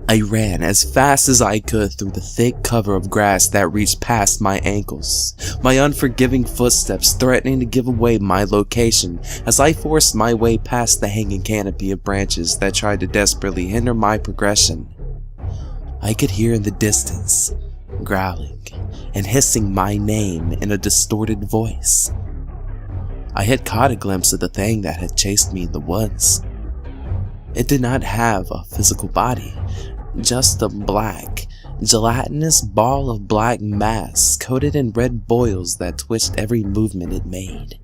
I ran as fast as I could through the thick cover of grass that reached past my ankles, my unforgiving footsteps threatening to give away my location as I forced my way past the hanging canopy of branches that tried to desperately hinder my progression. I could hear in the distance, growling and hissing my name in a distorted voice. I had caught a glimpse of the thing that had chased me in the woods. It did not have a physical body, just a black, gelatinous ball of black mass coated in red boils that twitched every movement it made.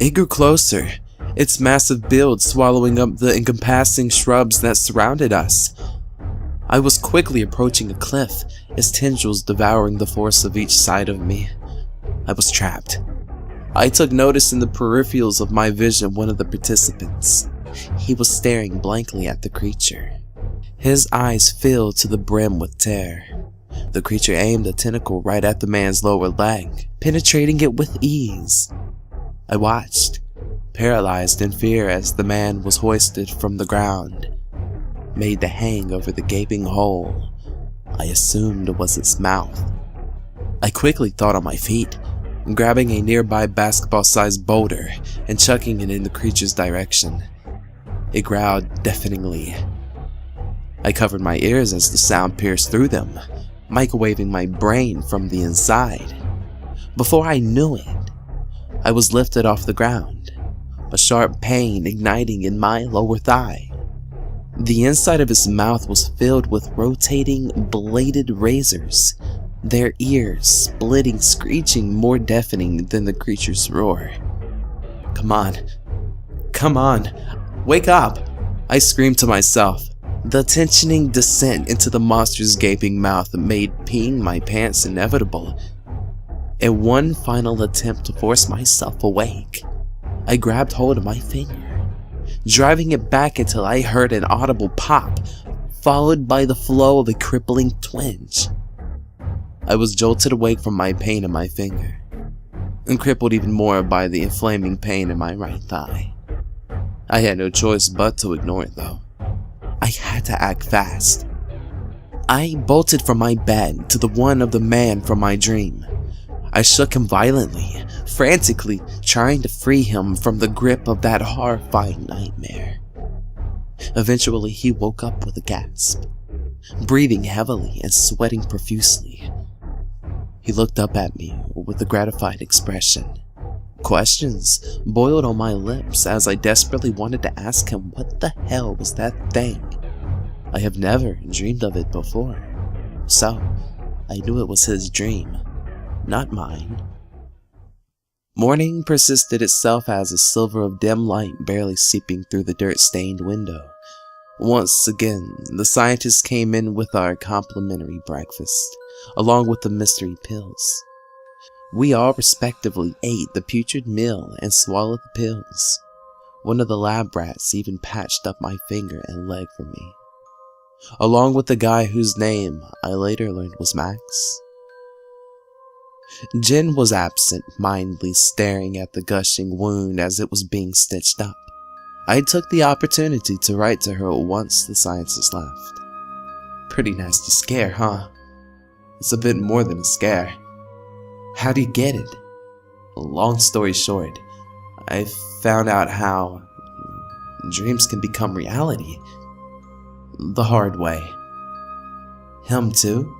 It grew closer, its massive build swallowing up the encompassing shrubs that surrounded us. I was quickly approaching a cliff, its tendrils devouring the forest of each side of me. I was trapped. I took notice in the peripherals of my vision one of the participants. He was staring blankly at the creature. His eyes filled to the brim with terror. The creature aimed a tentacle right at the man's lower leg, penetrating it with ease. I watched, paralyzed in fear as the man was hoisted from the ground, made to hang over the gaping hole I assumed was its mouth. I quickly thought on my feet, grabbing a nearby basketball-sized boulder and chucking it in the creature's direction. It growled deafeningly. I covered my ears as the sound pierced through them, microwaving my brain from the inside. Before I knew it, I was lifted off the ground, a sharp pain igniting in my lower thigh. The inside of his mouth was filled with rotating, bladed razors, their ears splitting, screeching more deafening than the creature's roar. Come on, wake up! I screamed to myself. The tensioning descent into the monster's gaping mouth made peeing my pants inevitable. In one final attempt to force myself awake, I grabbed hold of my finger, driving it back until I heard an audible pop, followed by the flow of a crippling twinge. I was jolted awake from my pain in my finger, and crippled even more by the inflaming pain in my right thigh. I had no choice but to ignore it though. I had to act fast. I bolted from my bed to the one of the man from my dream. I shook him violently, frantically trying to free him from the grip of that horrifying nightmare. Eventually, he woke up with a gasp, breathing heavily and sweating profusely. He looked up at me with a gratified expression. Questions boiled on my lips as I desperately wanted to ask him what the hell was that thing. I have never dreamed of it before, so I knew it was his dream, not mine. Morning persisted itself as a sliver of dim light barely seeping through the dirt-stained window. Once again, the scientists came in with our complimentary breakfast, along with the mystery pills. We all respectively ate the putrid meal and swallowed the pills. One of the lab rats even patched up my finger and leg for me, along with the guy whose name I later learned was Max. Jen was absent, mindedly staring at the gushing wound as it was being stitched up. I took the opportunity to write to her once the scientists left. Pretty nasty scare, huh? It's a bit more than a scare. How do you get it? Long story short, I found out how dreams can become reality. The hard way. Him too?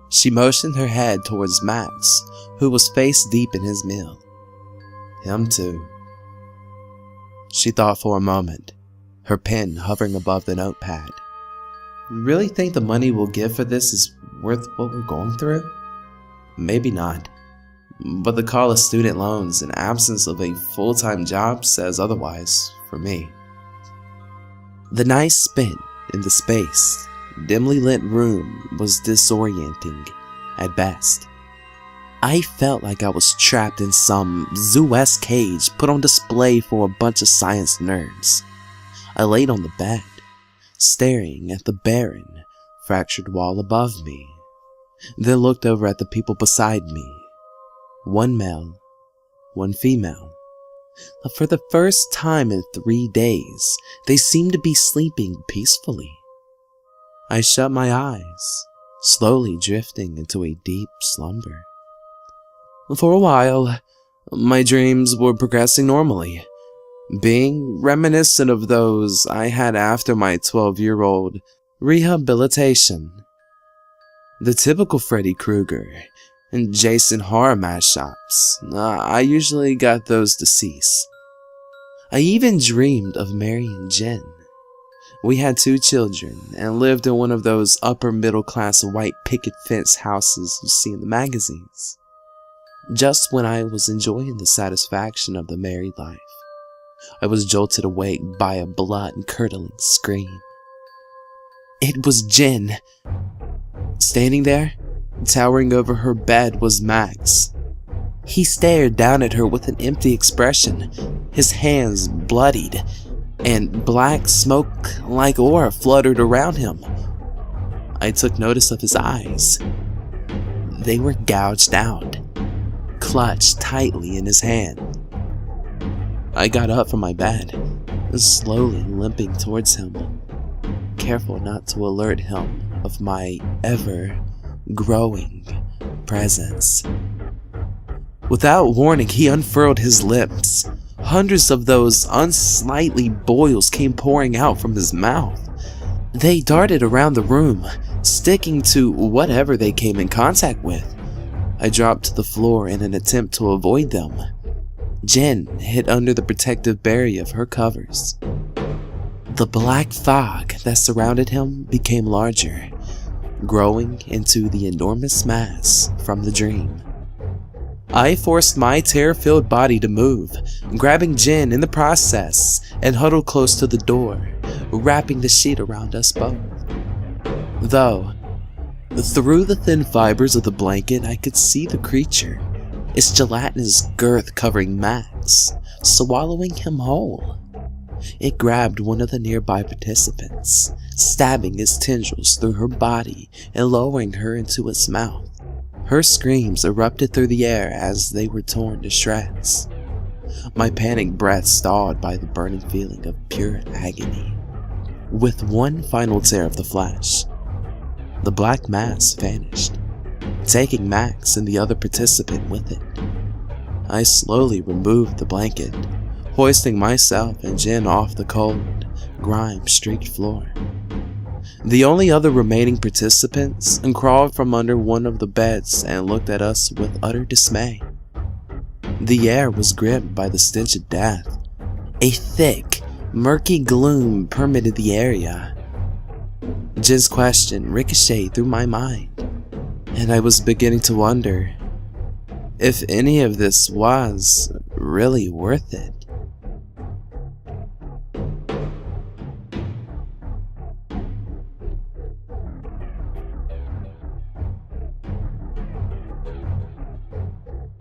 She motioned her head towards Max, who was face deep in his meal. Him too. She thought for a moment, her pen hovering above the notepad. You really think the money we'll give for this is worth what we're going through? Maybe not. But the college student loans and absence of a full-time job says otherwise for me. The night spent in the space, dimly lit room was disorienting at best. I felt like I was trapped in some zoo-esque cage put on display for a bunch of science nerds. I laid on the bed, staring at the barren, fractured wall above me, then looked over at the people beside me. One male, one female. For the first time in 3 days, they seemed to be sleeping peacefully. I shut my eyes, slowly drifting into a deep slumber. For a while, my dreams were progressing normally, being reminiscent of those I had after my 12-year-old rehabilitation. The typical Freddy Krueger and Jason horror mashups, I usually got those to cease. I even dreamed of marrying Jen. We had 2 children and lived in one of those upper middle class white picket fence houses you see in the magazines. Just when I was enjoying the satisfaction of the married life, I was jolted awake by a blood-curdling scream. It was Jen. Standing there, towering over her bed, was Max. He stared down at her with an empty expression, his hands bloodied, and black smoke-like aura fluttered around him. I took notice of his eyes. They were gouged out, clutched tightly in his hand. I got up from my bed, slowly limping towards him, careful not to alert him of my ever-growing presence. Without warning, he unfurled his lips. Hundreds of those unsightly boils came pouring out from his mouth. They darted around the room, sticking to whatever they came in contact with. I dropped to the floor in an attempt to avoid them. Jen hid under the protective barrier of her covers. The black fog that surrounded him became larger, growing into the enormous mass from the dream. I forced my terror-filled body to move, grabbing Jen in the process, and huddled close to the door, wrapping the sheet around us both. Though, through the thin fibers of the blanket, I could see the creature, its gelatinous girth covering Max, swallowing him whole. It grabbed one of the nearby participants, stabbing its tendrils through her body and lowering her into its mouth. Her screams erupted through the air as they were torn to shreds. My panicked breath stalled by the burning feeling of pure agony. With one final tear of the flesh, the black mass vanished, taking Max and the other participant with it. I slowly removed the blanket, hoisting myself and Jen off the cold, grime-streaked floor. The only other remaining participants crawled from under one of the beds and looked at us with utter dismay. The air was gripped by the stench of death. A thick, murky gloom permeated the area. Jen's question ricocheted through my mind, and I was beginning to wonder if any of this was really worth it.